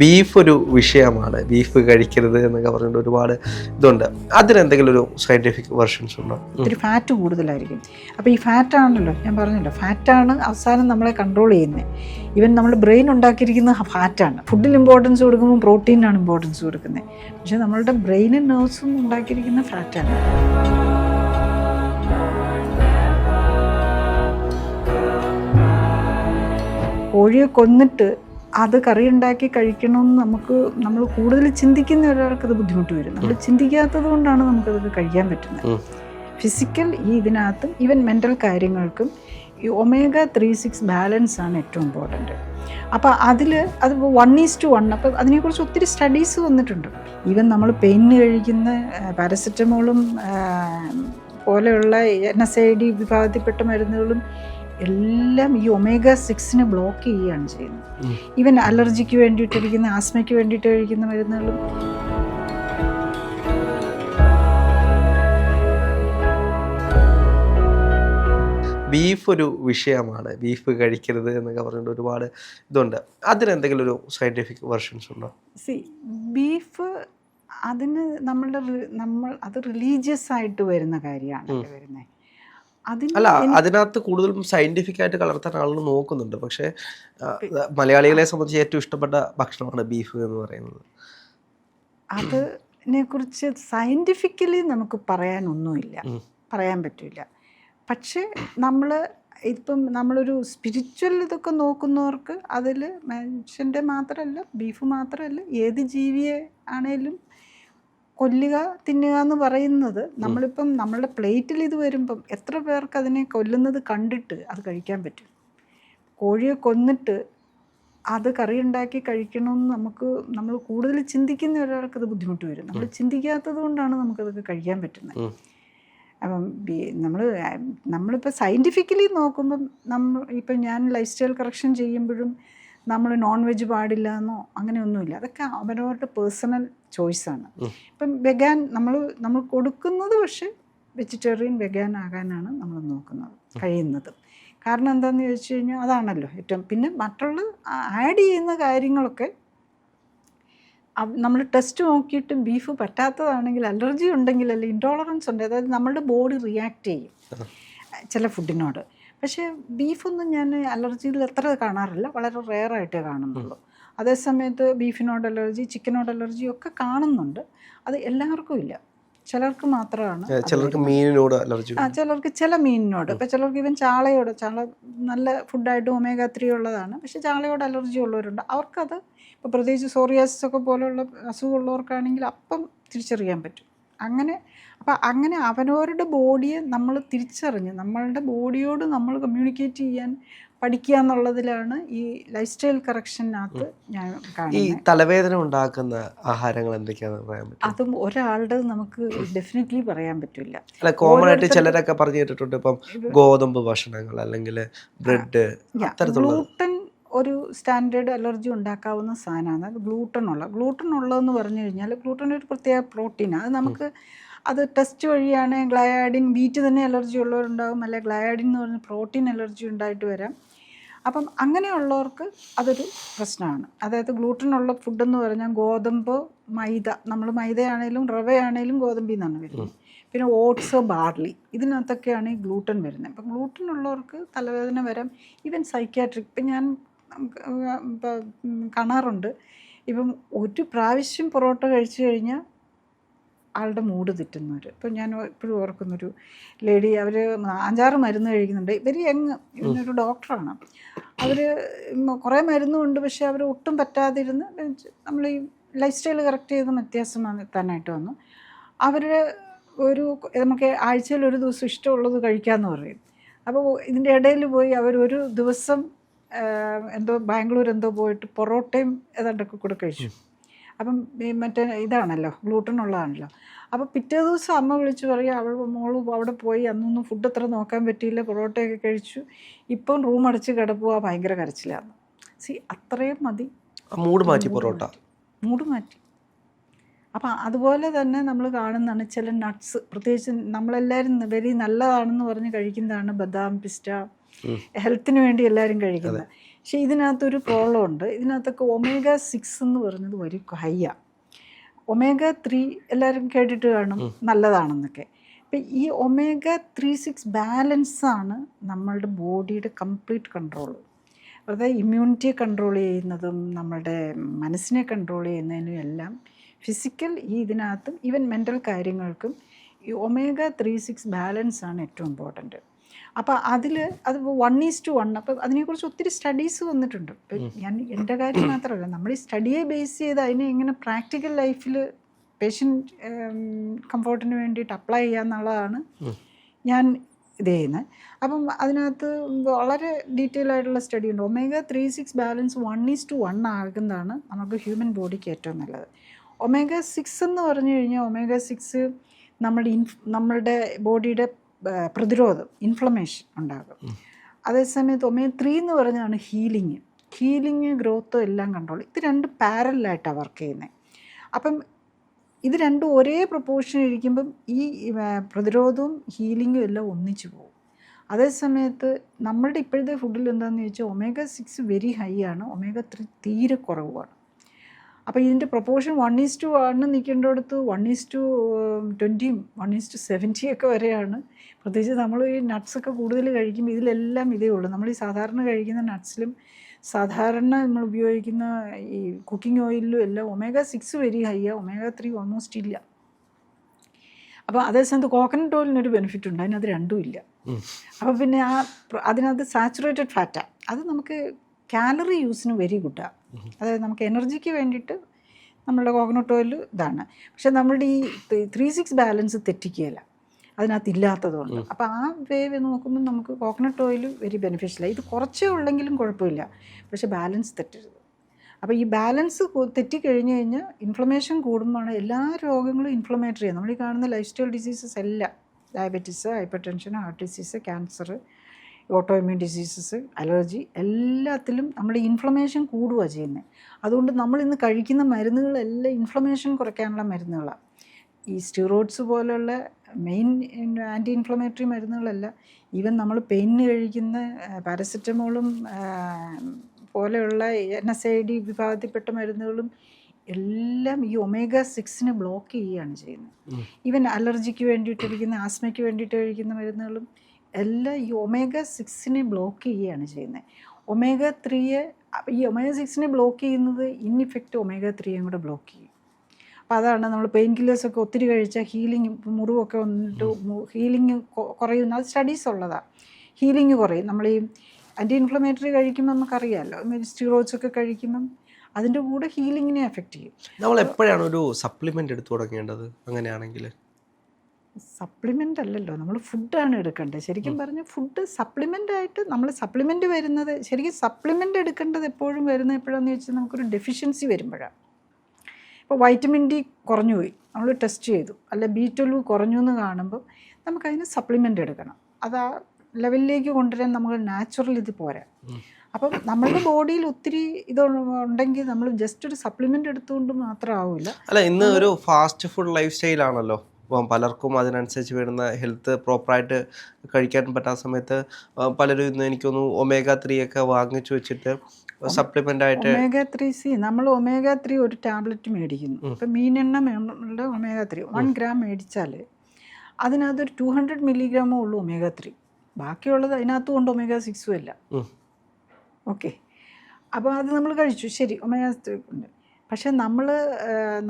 Beef ഒരു വിഷയമാണ്, beef കഴിക്കരുത് എന്നൊക്കെ പറഞ്ഞിട്ട് ഒരുപാട് ഇതുണ്ട്. അതിനെന്തെങ്കിലും ഒരു സയന്റിഫിക് വെർഷൻസ് ഉണ്ടോ? ഒത്തിരി ഫാറ്റ് കൂടുതലായിരിക്കും. അപ്പോൾ ഈ ഫാറ്റാണല്ലോ ഞാൻ പറഞ്ഞല്ലോ, ഫാറ്റാണ് അവസാനം നമ്മളെ കൺട്രോൾ ചെയ്യുന്നത്. ഈവൻ നമ്മുടെ ബ്രെയിൻ ഉണ്ടാക്കിയിരിക്കുന്ന ഫാറ്റാണ്. ഫുഡിൽ ഇമ്പോർട്ടൻസ് കൊടുക്കുമ്പോൾ പ്രോട്ടീനാണ് ഇമ്പോർട്ടൻസ് കൊടുക്കുന്നത്. പക്ഷേ നമ്മളുടെ ബ്രെയിനും നെർവ്സും ഉണ്ടാക്കിയിരിക്കുന്ന ഫാറ്റാണ്. കോഴിയെ കൊന്നിട്ട് അത് കറി ഉണ്ടാക്കി കഴിക്കണമെന്ന് നമ്മൾ കൂടുതൽ ചിന്തിക്കുന്ന ഒരാൾക്കത് ബുദ്ധിമുട്ട് വരും. നമ്മൾ ചിന്തിക്കാത്തത് കൊണ്ടാണ് നമുക്കതൊക്കെ കഴിക്കാൻ പറ്റുന്നത്. ഫിസിക്കൽ ഇതിനകത്തും ഈവൻ മെൻ്റൽ കാര്യങ്ങൾക്കും ഈ omega-3-6 ബാലൻസ് ആണ് ഏറ്റവും ഇമ്പോർട്ടൻറ്റ്. അപ്പോൾ അത് 1:1. അപ്പോൾ അതിനെക്കുറിച്ച് ഒത്തിരി സ്റ്റഡീസ് വന്നിട്ടുണ്ട്. ഈവൻ നമ്മൾ പെയിന് കഴിക്കുന്ന പാരസെറ്റമോളും പോലെയുള്ള NSAID വിഭാഗത്തിൽപ്പെട്ട മരുന്നുകളും എല്ലാം ഈ omega-6 ബ്ലോക്ക് ചെയ്യുകയാണ് ചെയ്യുന്നത്. ഈവൻ അലർജിക്ക് വേണ്ടിയിട്ട് കഴിക്കുന്ന, ആസ്മയ്ക്ക് വേണ്ടിയിട്ട് കഴിക്കുന്ന മരുന്നുകളും. ബീഫ് ഒരു വിഷയമാണ്, ബീഫ് കഴിക്കരുത് എന്നൊക്കെ പറഞ്ഞിട്ട് ഒരുപാട് ഇതുണ്ട്. അതിനെന്തെങ്കിലും ഒരു സയന്റിഫിക് വെർഷൻസ് ഉണ്ടോ? ബീഫ് അതിന് നമ്മൾ അത് റിലീജിയസ് ആയിട്ട് വരുന്ന കാര്യമാണ് വരുന്നത്. അല്ല, അതിനകത്ത് കൂടുതലും സയന്റിഫിക് ആയിട്ട് കലർത്താൻ ആളുകൾ നോക്കുന്നുണ്ട്. പക്ഷേ മലയാളികളെ സംബന്ധിച്ച് ഏറ്റവും ഇഷ്ടപ്പെട്ട ഭക്ഷണമാണ് ബീഫ് എന്ന് പറയുന്നത്. അതിനെക്കുറിച്ച് സയന്റിഫിക്കലി നമുക്ക് പറയാനൊന്നുമില്ല, പറയാൻ പറ്റില്ല. പക്ഷേ നമ്മളൊരു സ്പിരിച്വൽ ഇതൊക്കെ നോക്കുന്നവർക്ക് അതിൽ മനുഷ്യൻ്റെ മാത്രമല്ല, ബീഫ് മാത്രമല്ല, ഏത് ജീവിയെ ആണേലും കൊല്ലുക, തിന്നുക എന്ന് പറയുന്നത്, നമ്മളിപ്പം നമ്മളുടെ പ്ലേറ്റിൽ ഇത് വരുമ്പം എത്ര പേർക്ക് അതിനെ കൊല്ലുന്നത് കണ്ടിട്ട് അത് കഴിക്കാൻ പറ്റും. കോഴിയെ കൊന്നിട്ട് അത് കറി ഉണ്ടാക്കി കഴിക്കണമെന്ന് നമ്മൾ കൂടുതൽ ചിന്തിക്കുന്ന ഒരാൾക്കത് ബുദ്ധിമുട്ട് വരും. നമ്മൾ ചിന്തിക്കാത്തത് കൊണ്ടാണ് നമുക്കതൊക്കെ കഴിക്കാൻ പറ്റുന്നത്. അപ്പം നമ്മളിപ്പോൾ സയൻറ്റിഫിക്കലി നോക്കുമ്പം ഇപ്പം ഞാൻ ലൈഫ് സ്റ്റൈൽ കറക്ഷൻ ചെയ്യുമ്പോഴും നമ്മൾ നോൺ വെജ് പാടില്ല എന്നോ അങ്ങനെയൊന്നുമില്ല. അതൊക്കെ അവരവരുടെ പേഴ്സണൽ ചോയ്സാണ്. ഇപ്പം വെഗാൻ നമ്മൾ കൊടുക്കുന്നത്, പക്ഷേ വെജിറ്റേറിയൻ വെഗാൻ ആകാനാണ് നമ്മൾ നോക്കുന്നത്, കഴിയുന്നത്. കാരണം എന്താണെന്ന് ചോദിച്ചു കഴിഞ്ഞാൽ അതാണല്ലോ ഏറ്റവും. പിന്നെ മറ്റുള്ള ആഡ് ചെയ്യുന്ന കാര്യങ്ങളൊക്കെ നമ്മൾ ടെസ്റ്റ് നോക്കിയിട്ട് ബീഫ് പറ്റാത്തതാണെങ്കിൽ, അലർജി ഉണ്ടെങ്കിൽ, അല്ലെങ്കിൽ ഇൻടോളറൻസ് ഉണ്ട്, അതായത് നമ്മളുടെ ബോഡി റിയാക്ട് ചെയ്യും ചില ഫുഡിനോട്. പക്ഷേ ബീഫൊന്നും ഞാൻ അലർജിയിൽ എത്ര കാണാറില്ല, വളരെ റെയറായിട്ടേ കാണുന്നുള്ളൂ. അതേസമയത്ത് ബീഫിനോട് അലർജി, ചിക്കനോട് അലർജി ഒക്കെ കാണുന്നുണ്ട്. അത് എല്ലാവർക്കും ഇല്ല, ചിലർക്ക് മാത്രമാണ്. ചിലർക്ക് മീനിനോട് അലർജി, ചിലർക്ക് ചില മീനിനോട്. ഇപ്പോൾ ചിലർക്ക് ഈവൻ ചാള നല്ല ഫുഡായിട്ട് omega-3 ഉള്ളതാണ്, പക്ഷേ ചാളയോട് അലർജി ഉള്ളവരുണ്ട്. അവർക്കത് ഇപ്പോൾ പ്രത്യേകിച്ച് സോറിയാസിസ് ഒക്കെ പോലെയുള്ള അസുഖമുള്ളവർക്കാണെങ്കിൽ അപ്പം തിരിച്ചറിയാൻ പറ്റും. അങ്ങനെ അവരവരുടെ ബോഡിയെ നമ്മൾ തിരിച്ചറിഞ്ഞ് നമ്മളുടെ ബോഡിയോട് നമ്മൾ കമ്മ്യൂണിക്കേറ്റ് ചെയ്യാൻ പഠിക്കുക എന്നുള്ളതിലാണ് ഈ ലൈഫ് സ്റ്റൈൽ കറക്ഷനകത്ത് ഞാൻ കാണുന്നത്. ഈ തലവേദന ഉണ്ടാക്കുന്ന ആഹാരങ്ങൾ എന്തൊക്കെയാണെന്ന് പറയാൻ പറ്റും? അതും ഒരാളുടെ നമുക്ക് ഡെഫിനറ്റ്ലി പറയാൻ പറ്റില്ല. അല്ല, കോമൺ ആയിട്ട് ചിലരൊക്കെ പറഞ്ഞു കേട്ടിട്ടുണ്ട്, ഇപ്പം ഗോതമ്പ് ഭക്ഷണങ്ങൾ അല്ലെങ്കിൽ ബ്രെഡ്, ഗ്ലൂട്ടൻ ഒരു സ്റ്റാൻഡേർഡ് അലർജി ഉണ്ടാക്കാവുന്ന സാധനമാണ്. അത് ഗ്ലൂട്ടൻ ഉള്ളതെന്ന് പറഞ്ഞു കഴിഞ്ഞാൽ, ഗ്ലൂട്ടൻ ഒരു പ്രത്യേക പ്രോട്ടീനാണ്. അത് ടെസ്റ്റ് വഴിയാണ്. ഗ്ലയാഡിൻ, വീറ്റ് തന്നെ അലർജി ഉള്ളവരുണ്ടാകും, അല്ലെ ഗ്ലയാഡിൻ എന്ന് പറഞ്ഞ പ്രോട്ടീൻ അലർജി ഉണ്ടായിട്ട് വരാം. അപ്പം അങ്ങനെയുള്ളവർക്ക് അതൊരു പ്രശ്നമാണ്. അതായത് ഗ്ലൂട്ടനുള്ള ഫുഡെന്ന് പറഞ്ഞാൽ ഗോതമ്പ്, മൈദ, നമ്മൾ മൈദയാണേലും റവയാണേലും ഗോതമ്പിൽ നിന്നാണ് വരുന്നത്. പിന്നെ ഓട്സ്, ബാർലി, ഇതിനകത്തൊക്കെയാണ് ഈ ഗ്ലൂട്ടൻ വരുന്നത്. അപ്പം ഗ്ലൂട്ടൻ ഉള്ളവർക്ക് തലവേദന വരാം. ഈവൻ സൈക്യാട്രിക്, ഇപ്പം ഞാൻ കാണാറുണ്ട്, ഇപ്പം ഒരു പ്രാവശ്യം പൊറോട്ട കഴിച്ചു കഴിഞ്ഞാൽ ആളുടെ മൂഡ് തെറ്റുന്നവർ. ഇപ്പം ഞാൻ എപ്പോഴും ഓർക്കുന്നൊരു ലേഡി, അവർ 5-6 മരുന്ന് കഴിക്കുന്നുണ്ട്. ഇവനൊരു ഡോക്ടറാണ്. അവർ കുറേ മരുന്നുണ്ട്, പക്ഷേ അവർ ഒട്ടും പറ്റാതിരുന്ന് നമ്മൾ ഈ ലൈഫ് സ്റ്റൈൽ കറക്റ്റ് ചെയ്ത് വ്യത്യാസം താനായിട്ട് വന്നു. അവർ നമുക്ക് ആഴ്ചയിൽ ഒരു ദിവസം ഇഷ്ടമുള്ളത് കഴിക്കാമെന്ന് പറയും. അപ്പോൾ ഇതിൻ്റെ ഇടയിൽ പോയി അവരൊരു ദിവസം ബാംഗ്ലൂർ പോയിട്ട് പൊറോട്ടയും ഏതാണ്ടൊക്കെ കൂടെ കഴിച്ചു. അപ്പം മറ്റേ ഇതാണല്ലോ, ഗ്ലൂട്ടൻ ഉള്ളതാണല്ലോ. അപ്പോൾ പിറ്റേ ദിവസം അമ്മ വിളിച്ച് പറയും, മോളും അവിടെ പോയി അന്നൊന്നും ഫുഡ് അത്ര നോക്കാൻ പറ്റിയില്ല, പൊറോട്ടയൊക്കെ കഴിച്ചു, ഇപ്പം റൂം അടച്ച് കിടക്കുക, ഭയങ്കര കരച്ചിലാണ്. അത്രയും മതി, മൂഡ് മാറ്റി. അപ്പം അതുപോലെ തന്നെ നമ്മൾ കാണുന്നതാണ് ചില നട്ട്സ്, പ്രത്യേകിച്ച് നമ്മളെല്ലാവരും വെരി നല്ലതാണെന്ന് പറഞ്ഞ് കഴിക്കുന്നതാണ് ബദാം, പിസ്റ്റ, ഹെൽത്തിന് വേണ്ടി എല്ലാവരും കഴിക്കുന്നത്. പക്ഷേ ഇതിനകത്തൊരു പ്രോബ്ലം ഉണ്ട്. ഇതിനകത്തൊക്കെ omega-6 എന്ന് പറയുന്നത് ഒരു ഹൈയാണ്. omega-3 എല്ലാവരും കേട്ടിട്ട് കാണും നല്ലതാണെന്നൊക്കെ. അപ്പം ഈ omega-3-6 ബാലൻസാണ് നമ്മളുടെ ബോഡിയുടെ കംപ്ലീറ്റ് കൺട്രോൾ. അതായത് ഇമ്മ്യൂണിറ്റിയെ കൺട്രോൾ ചെയ്യുന്നതും നമ്മളുടെ മനസ്സിനെ കൺട്രോൾ ചെയ്യുന്നതിനും എല്ലാം ഫിസിക്കൽ ഇതിനകത്തും ഈവൻ മെൻ്റൽ കാര്യങ്ങൾക്കും ഈ omega-3-6 ബാലൻസാണ് ഏറ്റവും ഇമ്പോർട്ടൻറ്റ്. അപ്പോൾ അത് 1:1. അപ്പോൾ അതിനെക്കുറിച്ച് ഒത്തിരി സ്റ്റഡീസ് വന്നിട്ടുണ്ട്. ഞാൻ എൻ്റെ കാര്യം മാത്രമല്ല, നമ്മൾ ഈ സ്റ്റഡിയെ ബേസ് ചെയ്ത് അതിനെ എങ്ങനെ പ്രാക്ടിക്കൽ ലൈഫിൽ പേഷ്യൻ്റ് കംഫോർട്ടിന് വേണ്ടിയിട്ട് അപ്ലൈ ചെയ്യുക എന്നുള്ളതാണ് ഞാൻ ഇത് ചെയ്യുന്നത്. അപ്പം അതിനകത്ത് വളരെ ഡീറ്റെയിൽ ആയിട്ടുള്ള സ്റ്റഡി ഉണ്ട്. omega-3-6 ബാലൻസ് 1:1 ആകുന്നതാണ് നമുക്ക് ഹ്യൂമൻ ബോഡിക്ക് ഏറ്റവും നല്ലത്. omega-6 എന്ന് പറഞ്ഞു കഴിഞ്ഞാൽ omega-6 നമ്മളുടെ ബോഡിയുടെ പ്രതിരോധം, ഇൻഫ്ലമേഷൻ ഉണ്ടാകും. അതേസമയത്ത് omega-3 എന്ന് പറഞ്ഞാണ് ഹീലിങ് ഗ്രോത്തും എല്ലാം കൺട്രോൾ. ഇത് രണ്ടും പാരലായിട്ടാണ് വർക്ക് ചെയ്യുന്നത്. അപ്പം ഇത് രണ്ടും ഒരേ പ്രൊപ്പോർഷൻ ഇരിക്കുമ്പം ഈ പ്രതിരോധവും ഹീലിങ്ങും എല്ലാം ഒന്നിച്ചു പോകും. അതേസമയത്ത് നമ്മളുടെ ഇപ്പോഴത്തെ ഫുഡിൽ എന്താണെന്ന് ചോദിച്ചാൽ omega-6 വെരി ഹൈ ആണ്, omega-3 തീരെ കുറവാണ്. അപ്പോൾ ഇതിൻ്റെ പ്രൊപ്പോർഷൻ 1:1 നിൽക്കേണ്ടടുത്ത് 1:20, 1:70 ഒക്കെ വരെയാണ്. പ്രത്യേകിച്ച് നമ്മൾ ഈ നട്ട്സൊക്കെ കൂടുതൽ കഴിക്കുമ്പോൾ ഇതിലെല്ലാം ഇതേ ഉള്ളൂ. നമ്മൾ ഈ സാധാരണ കഴിക്കുന്ന നട്ട്സിലും സാധാരണ നമ്മൾ ഉപയോഗിക്കുന്ന ഈ കുക്കിംഗ് ഓയിലിലും എല്ലാം omega-6 വെരി ഹൈ ആണ്, omega-3 ഓൾമോസ്റ്റ് ഇല്ല. അപ്പോൾ അതേസമയത്ത് കോക്കനട്ട് ഓയിലിനൊരു ബെനിഫിറ്റ് ഉണ്ട്, അതിനകത്ത് രണ്ടും ഇല്ല. അപ്പോൾ പിന്നെ അതിനകത്ത് സാച്ചുറേറ്റഡ് ഫാറ്റാണ്, അത് നമുക്ക് കാലറി യൂസിന് വെരി ഗുഡാണ്. അതായത് നമുക്ക് എനർജിക്ക് വേണ്ടിയിട്ട് നമ്മളുടെ കോക്കനട്ട് ഓയിൽ ഇതാണ്. പക്ഷെ നമ്മളുടെ ഈ 3-6 ബാലൻസ് തെറ്റിക്കുകയില്ല, അതിനകത്ത് ഇല്ലാത്തതുകൊണ്ട്. അപ്പോൾ ആ വേവ് നോക്കുമ്പോൾ നമുക്ക് കോക്കനട്ട് ഓയിൽ വെരി ബെനിഫിഷ്യലാണ്. ഇത് കുറച്ചേ ഉള്ളെങ്കിലും കുഴപ്പമില്ല, പക്ഷെ ബാലൻസ് തെറ്റരുത്. അപ്പോൾ ഈ ബാലൻസ് തെറ്റിക്കഴിഞ്ഞ് കഴിഞ്ഞാൽ ഇൻഫ്ലമേഷൻ കൂടുമ്പോഴാണ് എല്ലാ രോഗങ്ങളും ഇൻഫ്ലമേറ്ററിയാണ്. നമ്മൾ ഈ കാണുന്ന ലൈഫ് സ്റ്റൈൽ ഡിസീസസ് എല്ലാം, diabetes, hyper tension, heart disease, cancer, auto immune diseases, allergy, എല്ലാത്തിലും നമ്മുടെ ഇൻഫ്ലമേഷൻ കൂടുകയാണ് ചെയ്യുന്നത്. അതുകൊണ്ട് നമ്മൾ ഇന്ന് കഴിക്കുന്ന മരുന്നുകളെല്ലാം ഇൻഫ്ലമേഷൻ കുറയ്ക്കാനുള്ള മരുന്നുകളാണ്. ഈ സ്റ്റിറോയിഡ്സ് പോലെയുള്ള മെയിൻ ആൻറ്റി ഇൻഫ്ലമേറ്ററി മരുന്നുകളല്ല, ഈവൻ നമ്മൾ പെയിന് കഴിക്കുന്ന പാരസെറ്റമോളും പോലെയുള്ള NSAID വിഭാഗത്തിൽപ്പെട്ട മരുന്നുകളും എല്ലാം ഈ omega-6 ബ്ലോക്ക് ചെയ്യുകയാണ് ചെയ്യുന്നത്. ഈവൻ അലർജിക്ക് വേണ്ടിയിട്ട് കഴിക്കുന്ന, ആസ്മയ്ക്ക് വേണ്ടിയിട്ട് കഴിക്കുന്ന മരുന്നുകളും എല്ലാം ഈ omega-6 ബ്ലോക്ക് ചെയ്യുകയാണ് ചെയ്യുന്നത്. omega-3 ഈ omega-6 ബ്ലോക്ക് ചെയ്യുന്നത് ഇൻഇഫക്റ്റ് omega-3 കൂടെ ബ്ലോക്ക് ചെയ്യും. അപ്പോൾ അതാണ് നമ്മൾ പെയിൻ കില്ലേഴ്സൊക്കെ ഒത്തിരി കഴിച്ചാൽ ഹീലിംഗ്, മുറിവൊക്കെ വന്നിട്ട് ഹീലിംഗ് കുറയുന്ന, അത് സ്റ്റഡീസ് ഉള്ളതാണ്. ഹീലിംഗ് കുറയും. നമ്മൾ ഈ ആൻറ്റി ഇൻഫ്ലമേറ്ററി കഴിക്കുമ്പോൾ നമുക്കറിയാമല്ലോ, സ്റ്റിറോയിഡ്സ് ഒക്കെ കഴിക്കുമ്പം അതിൻ്റെ കൂടെ ഹീലിങ്ങിനെ എഫക്റ്റ് ചെയ്യും. നമ്മൾ എപ്പോഴാണ് ഒരു സപ്ലിമെൻ്റ് എടുത്തു തുടങ്ങേണ്ടത് അങ്ങനെയാണെങ്കിൽ? സപ്ലിമെൻ്റ് അല്ലല്ലോ, നമ്മൾ ഫുഡാണ് എടുക്കേണ്ടത്. ശരിക്കും പറഞ്ഞാൽ ഫുഡ് സപ്ലിമെൻ്റ് ആയിട്ട് നമ്മൾ സപ്ലിമെൻ്റ് വരുന്നത്, ശരിക്കും സപ്ലിമെൻ്റ് എടുക്കേണ്ടത് എപ്പോഴും വരുന്നത് എപ്പോഴാണെന്ന് ചോദിച്ചാൽ നമുക്കൊരു ഡെഫിഷ്യൻസി വരുമ്പോഴാണ്. ഇപ്പോൾ വൈറ്റമിൻ ഡി കുറഞ്ഞു പോയി, നമ്മൾ ടെസ്റ്റ് ചെയ്തു, അല്ല B12 കുറഞ്ഞു എന്ന് കാണുമ്പോൾ നമുക്കതിന് സപ്ലിമെൻ്റ് എടുക്കണം. അത് ആ ലെവലിലേക്ക് കൊണ്ടുവരാൻ നമുക്ക് നാച്ചുറൽ ഇത് പോരാ. അപ്പം നമ്മളുടെ ബോഡിയിൽ ഒത്തിരി ഇതുണ്ടെങ്കിൽ നമ്മൾ ജസ്റ്റ് ഒരു സപ്ലിമെൻ്റ് എടുത്തുകൊണ്ട് മാത്രം ആവില്ല. അല്ല, ഇന്ന് ഒരു ഫാസ്റ്റ് ഫുഡ് ലൈഫ് സ്റ്റൈലാണല്ലോ. അപ്പം പലർക്കും അതിനനുസരിച്ച് വരുന്ന ഹെൽത്ത് പ്രോപ്പറായിട്ട് കഴിക്കാൻ പറ്റാത്ത സമയത്ത് പലരും ഇന്ന് എനിക്കൊന്ന് omega-3 ഒക്കെ വാങ്ങിച്ചു വെച്ചിട്ട് സപ്ലിമെൻ്റ് ആയിട്ട് omega-3 നമ്മൾ omega-3 ഒരു ടാബ്ലറ്റ് മേടിക്കുന്നു. ഇപ്പം മീനെണ്ണ omega-3 1 ഗ്രാം മേടിച്ചാൽ അതിനകത്തൊരു 200 മില്ലിഗ്രാമേ ഉള്ളൂ omega-3. ബാക്കിയുള്ളത് അതിനകത്തും കൊണ്ട് omega-6 ഇല്ല. ഓക്കെ, അപ്പോൾ അത് നമ്മൾ കഴിച്ചു, ശരി, omega-3 ഉണ്ട്. പക്ഷേ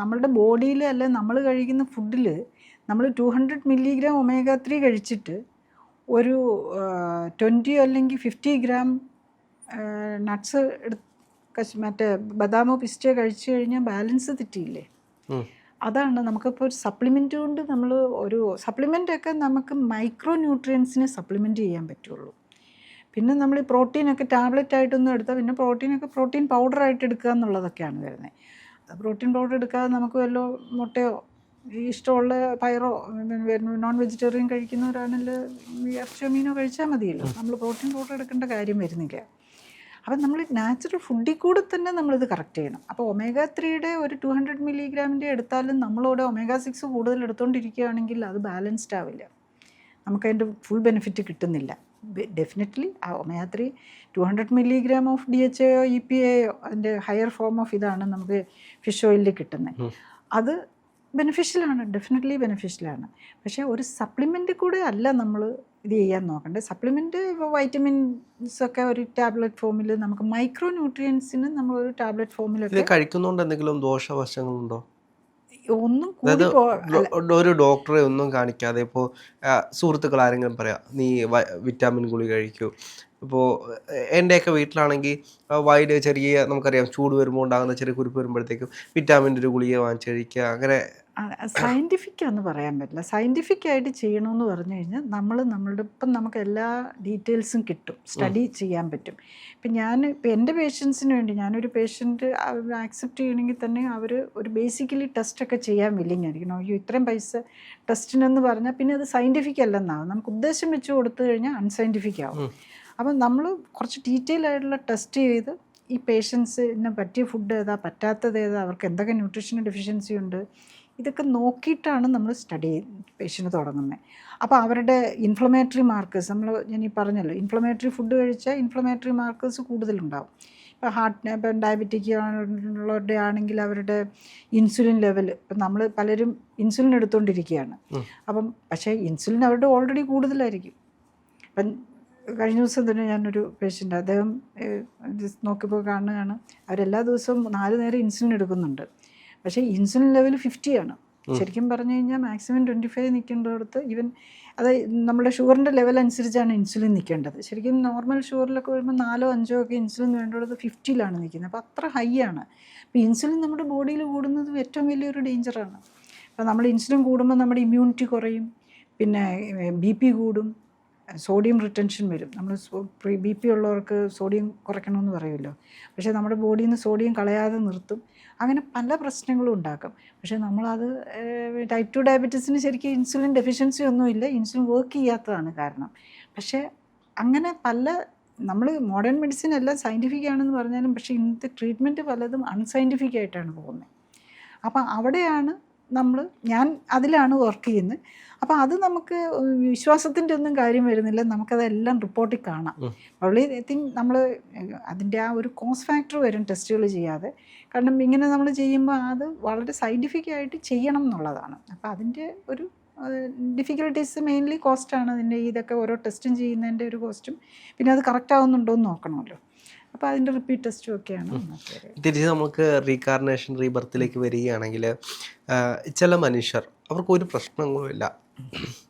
നമ്മളുടെ ബോഡിയിൽ അല്ല, നമ്മൾ കഴിക്കുന്ന ഫുഡിൽ നമ്മൾ 200 മില്ലിഗ്രാം omega-3 കഴിച്ചിട്ട് ഒരു 20 അല്ലെങ്കിൽ 50 ഗ്രാം നട്ട്സ് മറ്റേ ബദാമോ പിസ്റ്റയോ കഴിച്ചു കഴിഞ്ഞാൽ ബാലൻസ് തെറ്റിയില്ലേ? അതാണ് നമുക്കിപ്പോൾ ഒരു സപ്ലിമെൻ്റ് കൊണ്ട് നമ്മൾ ഒരു സപ്ലിമെൻ്റൊക്കെ നമുക്ക് മൈക്രോ ന്യൂട്രിയൻസിനെ സപ്ലിമെൻറ്റ് ചെയ്യാൻ പറ്റുള്ളൂ. പിന്നെ നമ്മൾ ഈ പ്രോട്ടീനൊക്കെ ടാബ്ലറ്റ് ആയിട്ടൊന്നും എടുത്താൽ പിന്നെ പ്രോട്ടീൻ പൗഡറായിട്ട് എടുക്കുക എന്നുള്ളതൊക്കെയാണ് വരുന്നത്. പ്രോട്ടീൻ പൗഡർ എടുക്കാതെ നമുക്ക് വല്ലോ മുട്ടയോ ഇഷ്ടമുള്ള പയറോ നോൺ വെജിറ്റേറിയൻ കഴിക്കുന്നവരാണെങ്കിൽ ഇറച്ചിയോ മീനോ കഴിച്ചാൽ മതിയല്ലോ, നമ്മൾ പ്രോട്ടീൻ പൗഡർ എടുക്കേണ്ട കാര്യം വരുന്നില്ല. അപ്പം നമ്മൾ നാച്ചുറൽ ഫുഡിൽ കൂടെ തന്നെ നമ്മളിത് കറക്റ്റ് ചെയ്യണം. അപ്പോൾ omega-3 ഒരു 200 മില്ലിഗ്രാമിൻ്റെ എടുത്താലും നമ്മളോട് omega-6 കൂടുതൽ എടുത്തുകൊണ്ടിരിക്കുകയാണെങ്കിൽ അത് ബാലൻസ്ഡ് ആവില്ല, നമുക്കതിൻ്റെ ഫുൾ ബെനിഫിറ്റ് കിട്ടുന്നില്ല. ഡെഫിനറ്റ്ലി ആ omega 3 200 milligram of DHA EPA അതിൻ്റെ ഹയർ ഫോം ഓഫ് ഇതാണ് നമുക്ക് ഫിഷ് ഓയിലിൽ കിട്ടുന്നത്. അത് ബെനിഫിഷ്യലാണ്, ഡെഫിനറ്റ്ലി ബെനിഫിഷ്യലാണ്. പക്ഷേ ഒരു സപ്ലിമെൻ്റ് കൂടെ അല്ല നമ്മൾ ഇത് ചെയ്യാൻ നോക്കണ്ടേ. സപ്ലിമെൻ്റ് ഇപ്പോൾ വൈറ്റമിൻസൊക്കെ ഒരു ടാബ്ലറ്റ് ഫോമിൽ, നമുക്ക് മൈക്രോ ന്യൂട്രിയൻസിന് നമ്മളൊരു ടാബ്ലറ്റ് ഫോമിലൊക്കെ കഴിക്കുന്നതുകൊണ്ട് എന്തെങ്കിലും ദോഷവശങ്ങളുണ്ടോ? ഒന്നും അതായത് കൂടി ഒരു ഡോക്ടറെ ഒന്നും കാണിക്കാതെ ഇപ്പോൾ സുഹൃത്തുക്കൾ ആരെങ്കിലും പറയാം നീ വിറ്റാമിൻ ഗുളിക കഴിക്കൂ. ഇപ്പോൾ എൻ്റെയൊക്കെ വീട്ടിലാണെങ്കിൽ വായിൽ ചെറിയ നമുക്കറിയാം ചൂട് വരുമ്പോൾ ഉണ്ടാകുന്ന ചെറിയ കുരുപ്പ് വരുമ്പോഴത്തേക്കും വിറ്റാമിൻ്റെ ഒരു ഗുളിക വാങ്ങിച്ച് കഴിക്കുക, അങ്ങനെ. സയൻറ്റിഫിക്കാന്ന് പറയാൻ പറ്റില്ല. സയൻറ്റിഫിക്കായിട്ട് ചെയ്യണമെന്ന് പറഞ്ഞു കഴിഞ്ഞാൽ നമ്മളുടെ ഇപ്പം നമുക്ക് എല്ലാ ഡീറ്റെയിൽസും കിട്ടും, സ്റ്റഡി ചെയ്യാൻ പറ്റും. ഇപ്പം എൻ്റെ പേഷ്യൻസിന് വേണ്ടി ഞാനൊരു പേഷ്യൻറ്റ് ആക്സെപ്റ്റ് ചെയ്യണമെങ്കിൽ തന്നെ അവർ ഒരു ബേസിക്കലി ടെസ്റ്റൊക്കെ ചെയ്യാൻ വില്ലിങ് ആയിരിക്കണം. അയ്യോ ഇത്രയും പൈസ ടെസ്റ്റിനെന്ന് പറഞ്ഞാൽ പിന്നെ അത് സയൻറ്റിഫിക് അല്ലെന്നാവും. നമുക്ക് ഉദ്ദേശം വെച്ച് കൊടുത്തു കഴിഞ്ഞാൽ അൺസയൻറ്റിഫിക് ആവും. അപ്പം നമ്മൾ കുറച്ച് ഡീറ്റെയിൽ ആയിട്ടുള്ള ടെസ്റ്റ് ചെയ്ത് ഈ പേഷ്യൻസിന് പറ്റിയ ഫുഡ് ഏതാ, പറ്റാത്തത് ഏതാ, അവർക്ക് എന്തൊക്കെ ന്യൂട്രീഷൻ ഡെഫിഷ്യൻസി ഉണ്ട്, ഇതൊക്കെ നോക്കിയിട്ടാണ് നമ്മൾ സ്റ്റഡി പേഷ്യൻ്റ് തുടങ്ങുന്നത്. അപ്പോൾ അവരുടെ ഇൻഫ്ലമേറ്ററി മാർക്കേഴ്സ് ഞാൻ ഈ പറഞ്ഞല്ലോ, ഇൻഫ്ലമേറ്ററി ഫുഡ് കഴിച്ചാൽ ഇൻഫ്ലമേറ്ററി മാർക്കേഴ്സ് കൂടുതലുണ്ടാവും. ഇപ്പോൾ ഹാർട്ടിന് ഇപ്പം ഡയബറ്റിക് ഉള്ളവരുടെ ആണെങ്കിൽ അവരുടെ ഇൻസുലിൻ ലെവൽ, ഇപ്പം നമ്മൾ പലരും ഇൻസുലിൻ എടുത്തുകൊണ്ടിരിക്കുകയാണ്. അപ്പം പക്ഷേ ഇൻസുലിൻ അവരുടെ ഓൾറെഡി കൂടുതലായിരിക്കും. അപ്പം കഴിഞ്ഞ ദിവസം തന്നെ ഞാനൊരു പേഷ്യൻ്റ്, അദ്ദേഹം നോക്കിയപ്പോൾ കാണുകയാണ് അവരെല്ലാ ദിവസവും 4 നേരം ഇൻസുലിൻ എടുക്കുന്നുണ്ട്. പക്ഷേ ഇൻസുലിൻ ലെവൽ 50 ആണ്. ശരിക്കും പറഞ്ഞു കഴിഞ്ഞാൽ മാക്സിമം 25 നിൽക്കേണ്ടടുത്ത് ഈവൻ അത് നമ്മുടെ ഷുഗറിൻ്റെ ലെവൽ അനുസരിച്ചാണ് ഇൻസുലിൻ നിൽക്കേണ്ടത്. ശരിക്കും നോർമൽ ഷുഗറിലൊക്കെ വരുമ്പോൾ 4 or 5 ഒക്കെ ഇൻസുലിൻ വേണ്ടടുത്ത് 50-ലാണ് നിൽക്കുന്നത്. അപ്പോൾ അത്ര ഹൈ ആണ്. അപ്പോൾ ഇൻസുലിൻ നമ്മുടെ ബോഡിയിൽ കൂടുന്നത് ഏറ്റവും വലിയൊരു ഡേഞ്ചറാണ്. അപ്പോൾ നമ്മൾ ഇൻസുലിൻ കൂടുമ്പോൾ നമ്മുടെ ഇമ്മ്യൂണിറ്റി കുറയും, പിന്നെ BP കൂടും, സോഡിയം റിട്ടൻഷൻ വരും. നമ്മൾ BP ഉള്ളവർക്ക് സോഡിയം കുറയ്ക്കണമെന്ന് പറയുമല്ലോ, പക്ഷേ നമ്മുടെ ബോഡിയിൽ നിന്ന് സോഡിയം കളയാതെ നിർത്തും. അങ്ങനെ പല പ്രശ്നങ്ങളും ഉണ്ടാക്കും. പക്ഷേ നമ്മളത് ടൈപ്പ് 2 ഡയബറ്റീസിന് ശരിക്കും ഇൻസുലിൻ ഡെഫിഷ്യൻസി ഒന്നുമില്ല, ഇൻസുലിൻ വർക്ക് ചെയ്യാത്തതാണ് കാരണം. പക്ഷേ അങ്ങനെ നമ്മൾ മോഡേൺ മെഡിസിൻ എല്ലാം സയൻറ്റിഫിക് ആണെന്ന് പറഞ്ഞാലും പക്ഷേ ഇന്നത്തെ ട്രീറ്റ്മെൻറ്റ് പലതും അൺസയൻറ്റിഫിക് ആയിട്ടാണ് പോകുന്നത്. അപ്പം അവിടെയാണ് ഞാൻ അതിലാണ് വർക്ക് ചെയ്യുന്നത്. അപ്പോൾ അത് നമുക്ക് വിശ്വാസത്തിൻ്റെ ഒന്നും കാര്യം വരുന്നില്ല, നമുക്കതെല്ലാം റിപ്പോർട്ടിൽ കാണാം. ഓൺലി തിങ് നമ്മൾ അതിൻ്റെ ആ ഒരു കോസ്റ്റ് ഫാക്ടർ വരും ടെസ്റ്റുകൾ ചെയ്യാതെ. കാരണം ഇങ്ങനെ നമ്മൾ ചെയ്യുമ്പോൾ അത് വളരെ സയൻറ്റിഫിക് ആയിട്ട് ചെയ്യണം എന്നുള്ളതാണ്. അപ്പോൾ അതിൻ്റെ ഒരു ഡിഫിക്കൽട്ടീസ് മെയിൻലി കോസ്റ്റാണ്. അതിൻ്റെ ഇതൊക്കെ ഓരോ ടെസ്റ്റും ചെയ്യുന്നതിൻ്റെ ഒരു കോസ്റ്റും, പിന്നെ അത് കറക്റ്റ് ആവുന്നുണ്ടോ എന്ന് നോക്കണമല്ലോ. അപ്പോൾ അതിൻ്റെ റിപ്പീറ്റ് ടെസ്റ്റും ഒക്കെയാണ്. തിരിച്ച് നമുക്ക് റീകാർണേഷൻ റീബർത്തിലേക്ക് വരികയാണെങ്കിൽ ചില മനുഷ്യർ അവർക്ക് ഒരു പ്രശ്നങ്ങളുമില്ല.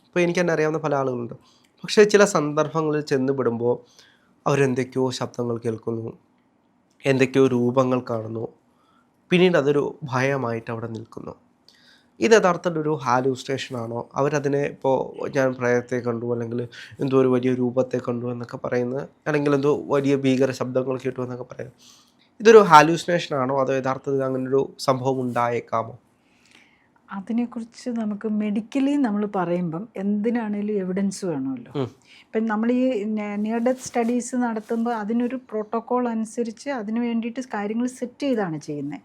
ഇപ്പോൾ എനിക്ക് തന്നെ അറിയാവുന്ന പല ആളുകളുണ്ട്. പക്ഷേ ചില സന്ദർഭങ്ങളിൽ ചെന്നുപെടുമ്പോൾ അവരെന്തൊക്കെയോ ശബ്ദങ്ങൾ കേൾക്കുന്നു, എന്തൊക്കെയോ രൂപങ്ങൾ കാണുന്നു, പിന്നീട് അതൊരു ഭയമായിട്ട് അവിടെ നിൽക്കുന്നു. ഇത് യഥാർത്ഥത്തിൽ ഒരു ഹാലൂസിനേഷനാണോ? അവരതിനെ ഇപ്പോൾ ഞാൻ പ്രേതത്തെ കണ്ടു, അല്ലെങ്കിൽ എന്തോ ഒരു വലിയ രൂപത്തെ കണ്ടു എന്നൊക്കെ പറയുന്നത്, അല്ലെങ്കിൽ എന്തോ വലിയ ഭീകര ശബ്ദങ്ങൾ കേട്ടു എന്നൊക്കെ പറയുന്നത്, ഇതൊരു ഹാലൂസിനേഷനാണോ അതോ യഥാർത്ഥത്തിൽ അങ്ങനൊരു സംഭവം ഉണ്ടായേക്കാമോ? അതിനെക്കുറിച്ച് നമുക്ക് മെഡിക്കലി നമ്മൾ പറയുമ്പം എന്തിനാണേലും എവിഡൻസ് വേണമല്ലോ. ഇപ്പം നമ്മൾ ഈ നിയർ ഡെത്ത് സ്റ്റഡീസ് നടത്തുമ്പോൾ അതിനൊരു പ്രോട്ടോക്കോൾ അനുസരിച്ച് അതിന് വേണ്ടിയിട്ട് കാര്യങ്ങൾ സെറ്റ് ചെയ്താണ് ചെയ്യുന്നത്.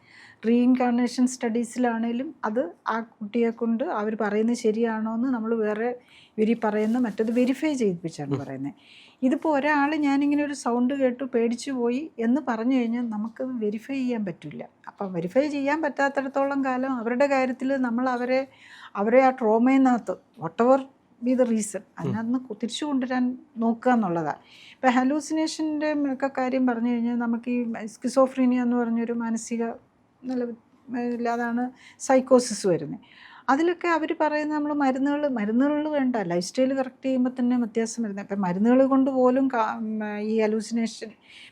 റീഇൻകാർണേഷൻ സ്റ്റഡീസിലാണേലും അത് ആ കുട്ടിയെ കൊണ്ട് അവർ പറയുന്നത് ശരിയാണോ എന്ന് നമ്മൾ വേറെ പറയുന്ന മറ്റത് വെരിഫൈ ചെയ്യിപ്പിച്ചാണ് പറയുന്നത്. ഇതിപ്പോൾ ഒരാൾ ഞാനിങ്ങനെ ഒരു സൗണ്ട് കേട്ടു പേടിച്ചു പോയി എന്ന് പറഞ്ഞു കഴിഞ്ഞാൽ നമുക്കത് വെരിഫൈ ചെയ്യാൻ പറ്റില്ല. അപ്പം വെരിഫൈ ചെയ്യാൻ പറ്റാത്തിടത്തോളം കാലം അവരുടെ കാര്യത്തിൽ നമ്മൾ അവരെ ആ ട്രോമയിനകത്ത് വട്ടെവർ ബി ദ റീസൺ അതിനകത്ത് തിരിച്ചു കൊണ്ടുവരാൻ നോക്കുക എന്നുള്ളതാണ്. ഇപ്പോൾ ഹലൂസിനേഷൻ്റെ ഒക്കെ കാര്യം പറഞ്ഞു കഴിഞ്ഞാൽ നമുക്ക് ഈ സ്കിസോഫ്രീനിയ എന്ന് പറഞ്ഞൊരു മാനസിക അതാണ് സൈക്കോസിസ് വരുന്നത്. അതിലൊക്കെ അവർ പറയുന്നത് നമ്മൾ മരുന്നുകൾ വേണ്ട, ലൈഫ് സ്റ്റൈൽ കറക്റ്റ് ചെയ്യുമ്പോൾ തന്നെ വ്യത്യാസം വരുന്നത്. അപ്പം മരുന്നുകൾ കൊണ്ട് പോലും ഈ ഹലൂസിനേഷൻ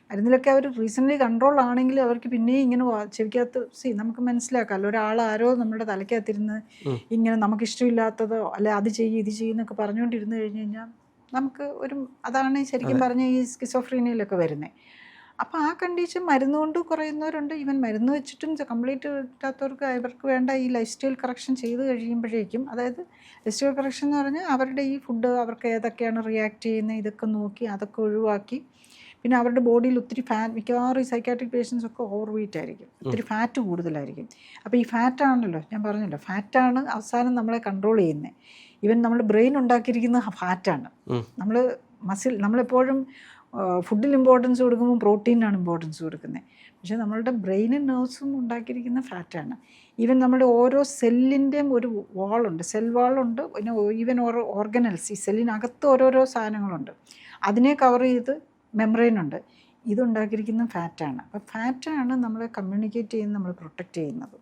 മരുന്നിലൊക്കെ അവർ റീസെൻ്റ്ലി കൺട്രോൾ ആണെങ്കിൽ അവർക്ക് പിന്നെയും ഇങ്ങനെ ചെവിക്കകത്ത് നമുക്ക് മനസ്സിലാക്കാമല്ലോ, ഒരാളാരോ നമ്മുടെ തലയ്ക്കകത്തിരുന്ന് ഇങ്ങനെ നമുക്കിഷ്ടമില്ലാത്തതോ അല്ലെ അത് ചെയ്യും ഇത് ചെയ്യുന്നൊക്കെ പറഞ്ഞുകൊണ്ടിരുന്ന് കഴിഞ്ഞ് കഴിഞ്ഞാൽ നമുക്ക് അതാണ് ശരിക്കും പറഞ്ഞാൽ ഈ സ്കിസോഫ്രീനിയയിലൊക്കെ വരുന്നത്. അപ്പോൾ ആ കണ്ടീഷൻ മരുന്ന് കൊണ്ട് കുറയുന്നവരുണ്ട്. ഈവൻ മരുന്ന് വെച്ചിട്ടും കംപ്ലീറ്റ് കിട്ടാത്തവർക്ക് അവർക്ക് വേണ്ട ഈ ലൈഫ് സ്റ്റൈൽ കറക്ഷൻ ചെയ്ത് കഴിയുമ്പോഴേക്കും, അതായത് ലൈഫ് സ്റ്റൈൽ കറക്ഷൻ എന്ന് പറഞ്ഞാൽ അവരുടെ ഈ ഫുഡ് അവർക്ക് ഏതൊക്കെയാണ് റിയാക്ട് ചെയ്യുന്നത് ഇതൊക്കെ നോക്കി അതൊക്കെ ഒഴിവാക്കി, പിന്നെ അവരുടെ ബോഡിയിൽ ഒത്തിരി ഫാറ്റ്, മിക്കവാറും ഈ സൈക്കാട്രിക് പേഷ്യൻസ് ഒക്കെ ഓവർ വെയിറ്റ് ആയിരിക്കും, ഒത്തിരി ഫാറ്റ് കൂടുതലായിരിക്കും. അപ്പോൾ ഈ ഫാറ്റാണല്ലോ ഞാൻ പറഞ്ഞല്ലോ, ഫാറ്റാണ് അവസാനം നമ്മളെ കൺട്രോൾ ചെയ്യുന്നത്. ഈവൻ നമ്മൾ ബ്രെയിൻ ഉണ്ടാക്കിയിരിക്കുന്ന ഫാറ്റാണ്. നമ്മൾ മസിൽ നമ്മളെപ്പോഴും ഫുഡിൽ ഇമ്പോർട്ടൻസ് കൊടുക്കുമ്പോൾ പ്രോട്ടീനാണ് ഇമ്പോർട്ടൻസ് കൊടുക്കുന്നത്. പക്ഷേ നമ്മളുടെ ബ്രെയിനും നെർവ്സും ഉണ്ടാക്കിയിരിക്കുന്ന ഫാറ്റാണ്. ഈവൻ നമ്മുടെ ഓരോ സെല്ലിൻ്റെയും ഒരു വാളുണ്ട്, സെൽ വാളുണ്ട്, പിന്നെ ഈവൻ ഓരോ ഓർഗനൽസ്, ഈ സെല്ലിനകത്ത് ഓരോരോ സാധനങ്ങളുണ്ട്, അതിനെ കവർ ചെയ്ത് മെംബ്രെയിനുണ്ട്. ഇതുണ്ടാക്കിയിരിക്കുന്ന ഫാറ്റാണ്. അപ്പോൾ ഫാറ്റാണ് നമ്മളെ കമ്മ്യൂണിക്കേറ്റ് ചെയ്യുന്നത്, നമ്മൾ പ്രൊട്ടക്റ്റ് ചെയ്യുന്നത്.